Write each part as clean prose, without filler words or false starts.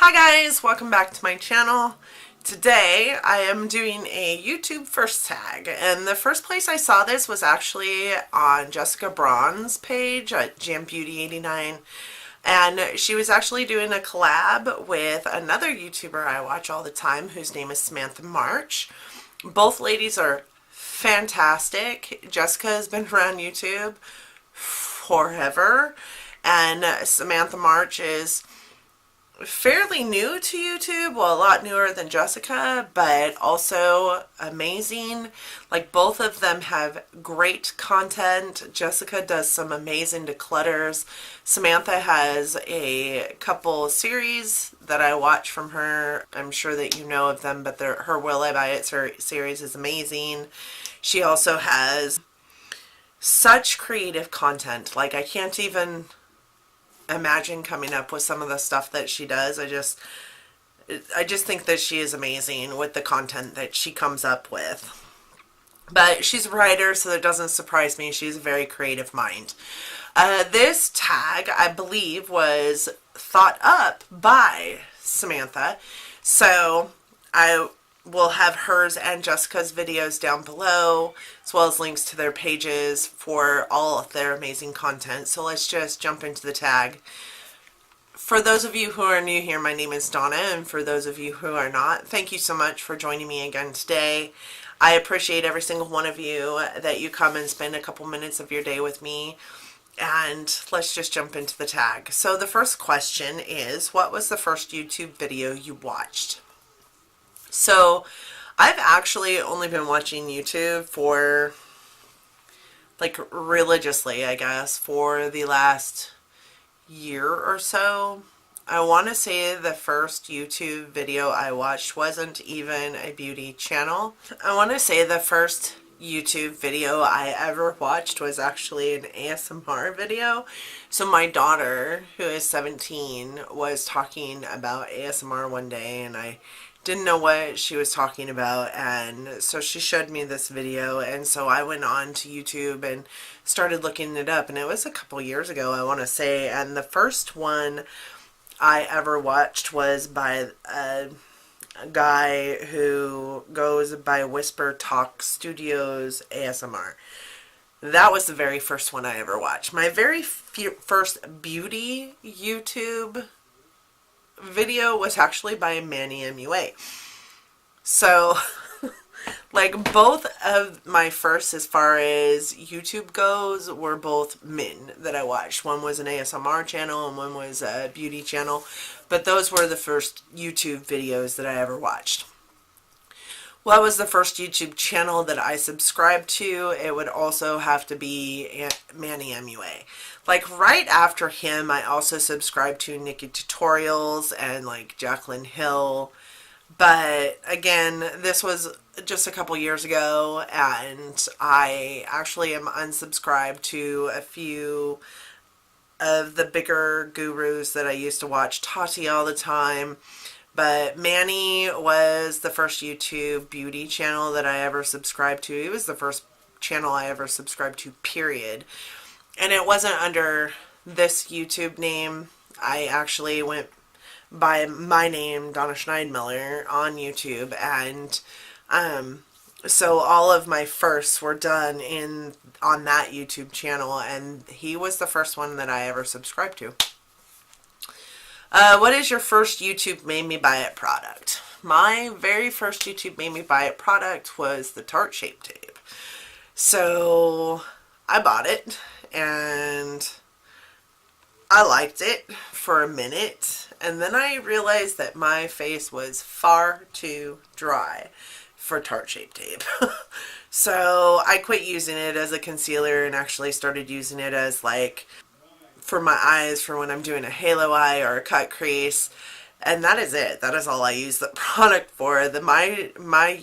Hi guys, welcome back to my channel. Today I am doing a YouTube first tag, and the first place I saw this was actually on Jessica Braun's page at Jam Beauty89, and she was actually doing a collab with another YouTuber I watch all the time whose name is Samantha March. Both ladies are fantastic. Jessica has been around YouTube forever, and Samantha March is fairly new to YouTube, well, a lot newer than Jessica, but also amazing. Like, both of them have great content. Jessica does some amazing declutters. Samantha has a couple series that I watch from her. I'm sure that you know of them, but her Will Ebates series is amazing. She also has such creative content. Like, I can't even imagine coming up with some of the stuff that she does. I just think that she is amazing with the content that she comes up with. But she's a writer, so it doesn't surprise me. She's a very creative mind. This tag, I believe, was thought up by Samantha, so I will have hers and Jessica's videos down below, as well as links to their pages for all of their amazing content. So let's just jump into the tag. For those of you who are new here, my name is Donna, and for those of you who are not, thank you so much for joining me again today. I appreciate every single one of you that you come and spend a couple minutes of your day with me. And let's just jump into the tag. So the first question is, what was the first YouTube video you watched? So, I've actually only been watching YouTube for, like, religiously, I guess, for the last year or so. I want to say the first YouTube video I watched wasn't even a beauty channel. I want to say the first YouTube video I ever watched was actually an ASMR video. So my daughter, who is 17, was talking about ASMR one day, and I didn't know what she was talking about, and so she showed me this video, and so I went on to YouTube and started looking it up, and it was a couple years ago, I want to say, and the first one I ever watched was by a guy who goes by Whisper Talk Studios ASMR. That was the very first one I ever watched. My very first beauty YouTube video was actually by Manny MUA. So, like, both of my first, as far as YouTube goes, were both men that I watched. One was an ASMR channel and one was a beauty channel, but those were the first YouTube videos that I ever watched. What was the first YouTube channel that I subscribed to? It would also have to be Manny MUA. Like, right after him, I also subscribed to Nikki Tutorials and, like, Jaclyn Hill. But, again, this was just a couple years ago, and I actually am unsubscribed to a few of the bigger gurus that I used to watch, Tati all the time. But Manny was the first YouTube beauty channel that I ever subscribed to. It was the first channel I ever subscribed to, period. And it wasn't under this YouTube name. I actually went by my name, Donna Schneidmiller, on YouTube. And so all of my firsts were done on that YouTube channel. And he was the first one that I ever subscribed to. What is your first YouTube made me buy it product? My very first YouTube made me buy it product was the Tarte Shape Tape. So I bought it and I liked it for a minute, and then I realized that my face was far too dry for Tarte Shape Tape. So I quit using it as a concealer and actually started using it as, like, for my eyes, for when I'm doing a halo eye or a cut crease, and that is it. That is all I use the product for. My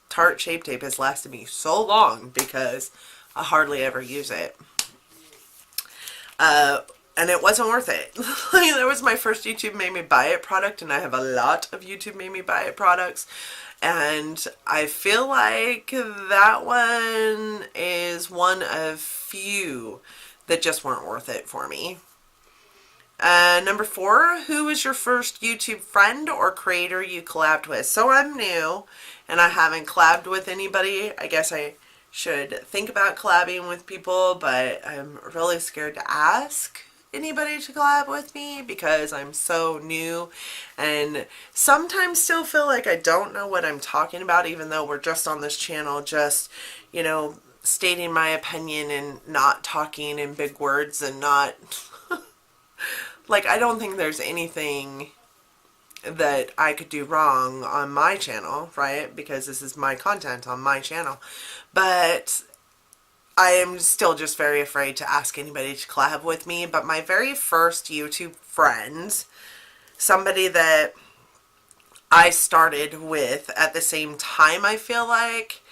Tarte Shape Tape has lasted me so long because I hardly ever use it. And it wasn't worth it. That was my first YouTube made me buy it product, and I have a lot of YouTube made me buy it products. And I feel like that one is one of few that just weren't worth it for me. Number 4, who was your first YouTube friend or creator you collabed with? So I'm new and I haven't collabed with anybody. I guess I should think about collabing with people, but I'm really scared to ask anybody to collab with me because I'm so new and sometimes still feel like I don't know what I'm talking about, even though we're just on this channel, just, you know, stating my opinion and not talking in big words and not like, I don't think there's anything that I could do wrong on my channel, right? Because this is my content on my channel. But I am still just very afraid to ask anybody to collab with me. But my very first YouTube friend, somebody that I started with at the same time, I feel like,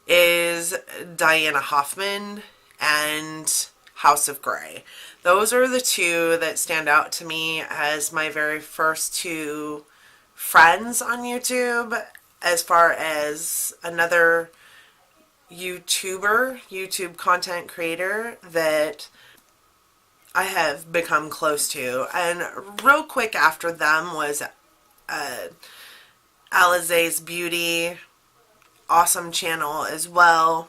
is Diana Hoffman and House of Grey. Those are the two that stand out to me as my very first two friends on YouTube. As far as another YouTube content creator that I have become close to. And real quick after them was Ebates Beauty, awesome channel as well.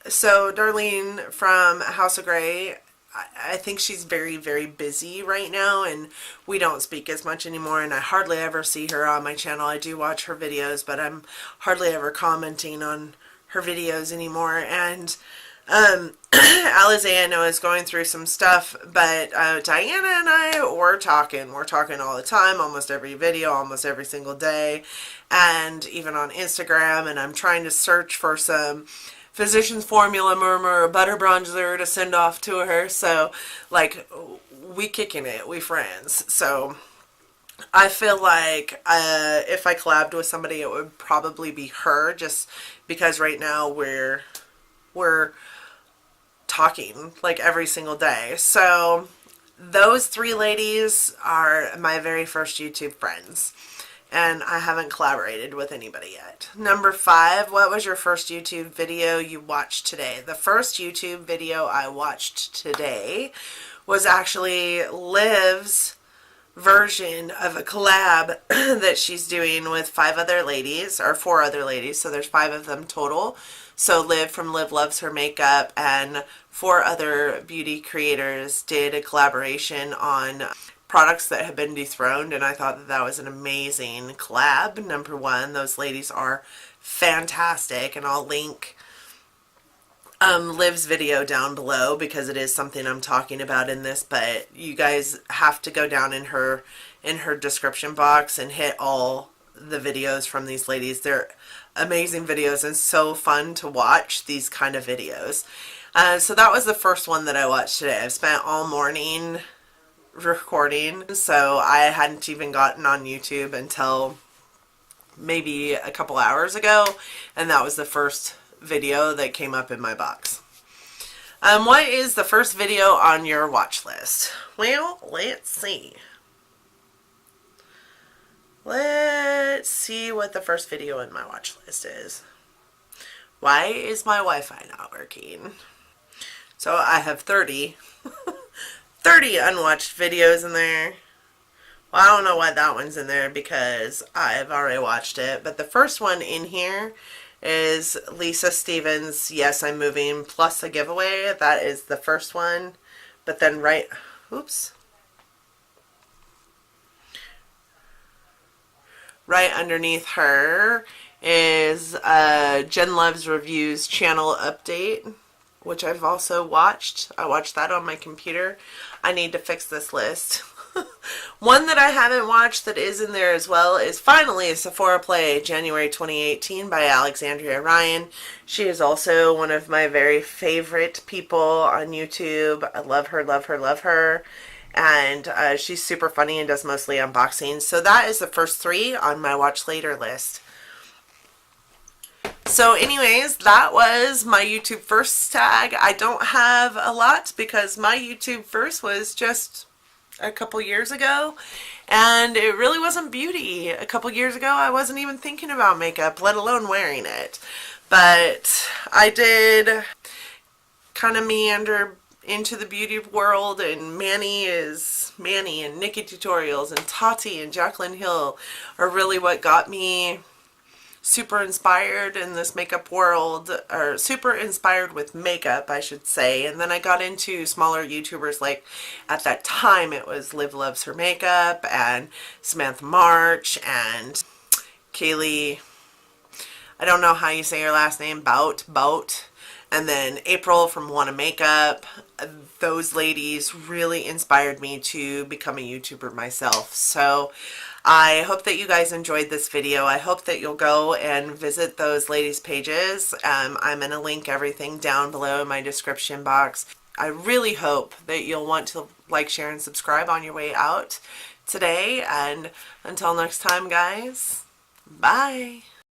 So Darlene from House of Grey, I think she's very, very busy right now and we don't speak as much anymore, and I hardly ever see her on my channel. I do watch her videos, but I'm hardly ever commenting on her videos anymore. And Alize, I know, is going through some stuff, but Diana and I, we're talking all the time, almost every video, almost every single day, and even on Instagram. And I'm trying to search for some Physicians Formula Murmur butter bronzer to send off to her. So like, we kicking it, we friends. So I feel like if I collabed with somebody, it would probably be her, just because right now we're talking like every single day. So those 3 ladies are my very first YouTube friends, and I haven't collaborated with anybody yet. Number 5, what was your first YouTube video you watched today? The first YouTube video I watched today was actually Liv's version of a collab that she's doing with 5 other ladies, or 4 other ladies, so there's 5 of them total. So Liv from Liv Loves Her Makeup and 4 other beauty creators did a collaboration on products that have been dethroned, and I thought that that was an amazing collab. Number 1, those ladies are fantastic, and I'll link Liv's video down below because it is something I'm talking about in this, but you guys have to go down in her description box and hit all the videos from these ladies. They're amazing videos and so fun to watch these kind of videos. So that was the first one that I watched today. I've spent all morning recording, so I hadn't even gotten on YouTube until maybe a couple hours ago, and that was the first video that came up in my box. What is the first video on your watch list? Well, let's see. Let's see what the first video in my watch list is. Why is my Wi-Fi not working? So I have 30 unwatched videos in there. Well, I don't know why that one's in there because I've already watched it. But the first one in here is Lisa Stevens' Yes, I'm Moving plus a giveaway. That is the first one. But then right underneath her is Jen Loves Reviews channel update, which I've also watched. I watched that on my computer. I need to fix this list. One that I haven't watched that is in there as well is finally Sephora Play January 2018 by Alexandria Ryan. She is also one of my very favorite people on YouTube. I love her, love her, love her. And she's super funny and does mostly unboxings. So that is the first 3 on my watch later list. So anyways, that was my YouTube first tag. I don't have a lot because my YouTube first was just a couple years ago, and it really wasn't beauty. A couple years ago, I wasn't even thinking about makeup, let alone wearing it. But I did kind of meander into the beauty world, and Manny and Nikki Tutorials and Tati and Jaclyn Hill are really what got me super inspired in this makeup world, or super inspired with makeup, I should say. And then I got into smaller YouTubers, like at that time it was Liv Loves Her Makeup and Samantha March and Kaylee, I don't know how you say your last name, Bout, and then April from Wanna Makeup. Those ladies really inspired me to become a YouTuber myself. So I hope that you guys enjoyed this video. I hope that you'll go and visit those ladies' pages. I'm going to link everything down below in my description box. I really hope that you'll want to like, share, and subscribe on your way out today. And until next time, guys, bye.